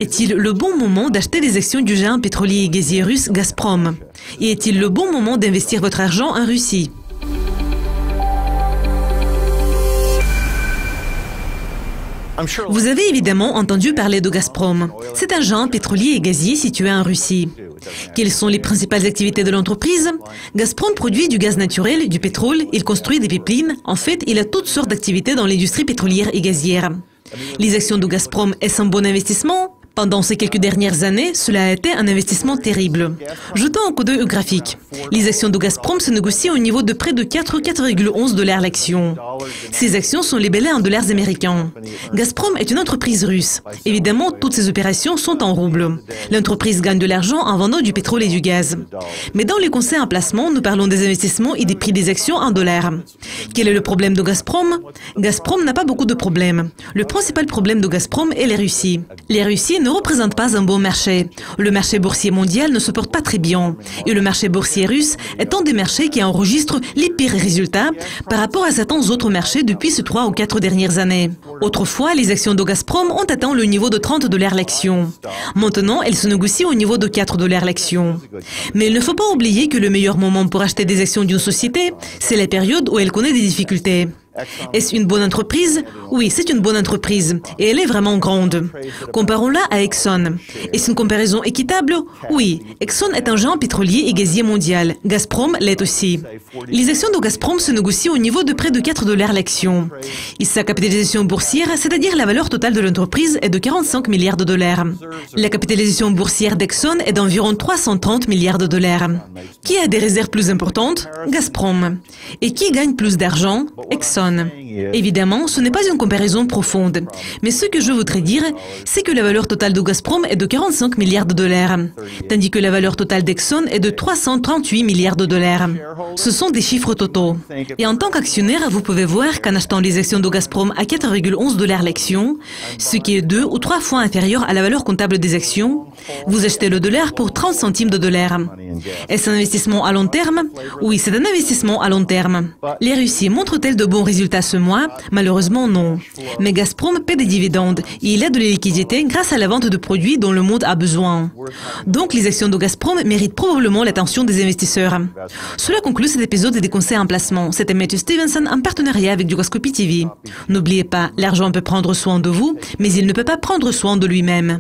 Est-il le bon moment d'acheter des actions du géant pétrolier et gazier russe Gazprom? Et est-il le bon moment d'investir votre argent en Russie? Vous avez évidemment entendu parler de Gazprom. C'est un géant pétrolier et gazier situé en Russie. Quelles sont les principales activités de l'entreprise? Gazprom produit du gaz naturel, du pétrole, il construit des pipelines. En fait, il a toutes sortes d'activités dans l'industrie pétrolière et gazière. Les actions de Gazprom, est-ce un bon investissement? Pendant ces quelques dernières années, cela a été un investissement terrible. Jetons un coup d'œil au graphique. Les actions de Gazprom se négocient au niveau de près de 4,11 $ l'action. Ces actions sont libellées en dollars américains. Gazprom est une entreprise russe. Évidemment, toutes ces opérations sont en roubles. L'entreprise gagne de l'argent en vendant du pétrole et du gaz. Mais dans les conseils en placement, nous parlons des investissements et des prix des actions en dollars. Quel est le problème de Gazprom? Gazprom n'a pas beaucoup de problèmes. Le principal problème de Gazprom est la Russie. La Russie ne représente pas un bon marché. Le marché boursier mondial ne se porte pas très bien. Et le marché boursier russe est un des marchés qui enregistre les pires résultats par rapport à certains autres marchés depuis ces 3 ou 4 dernières années. Autrefois, les actions de Gazprom ont atteint le niveau de 30 $ l'action. Maintenant, elles se négocient au niveau de 4 $ l'action. Mais il ne faut pas oublier que le meilleur moment pour acheter des actions d'une société, c'est la période où elle connaît des difficultés. Est-ce une bonne entreprise? Oui, c'est une bonne entreprise. Et elle est vraiment grande. Comparons-la à Exxon. Est-ce une comparaison équitable? Oui. Exxon est un géant pétrolier et gazier mondial. Gazprom l'est aussi. Les actions de Gazprom se négocient au niveau de près de 4 $ l'action. Et sa capitalisation boursière, c'est-à-dire la valeur totale de l'entreprise, est de 45 milliards $. La capitalisation boursière d'Exxon est d'environ 330 milliards $. Qui a des réserves plus importantes? Gazprom. Et qui gagne plus d'argent? Exxon. Évidemment, ce n'est pas une comparaison profonde. Mais ce que je voudrais dire, c'est que la valeur totale de Gazprom est de 45 milliards $, tandis que la valeur totale d'Exxon est de 338 milliards $. Ce sont des chiffres totaux. Et en tant qu'actionnaire, vous pouvez voir qu'en achetant les actions de Gazprom à 4,11 $ l'action, ce qui est 2 ou 3 fois inférieur à la valeur comptable des actions, vous achetez le dollar pour 30 centimes de dollar. Est-ce un investissement à long terme? Oui, c'est un investissement à long terme. Les Russies montrent-elles de bons résultats ce mois? Malheureusement, non. Mais Gazprom paie des dividendes et il a de la liquidité grâce à la vente de produits dont le monde a besoin. Donc, les actions de Gazprom méritent probablement l'attention des investisseurs. Cela conclut cet épisode des conseils en placement. C'était Matthew Stevenson en partenariat avec Dugascopy TV. N'oubliez pas, l'argent peut prendre soin de vous, mais il ne peut pas prendre soin de lui-même.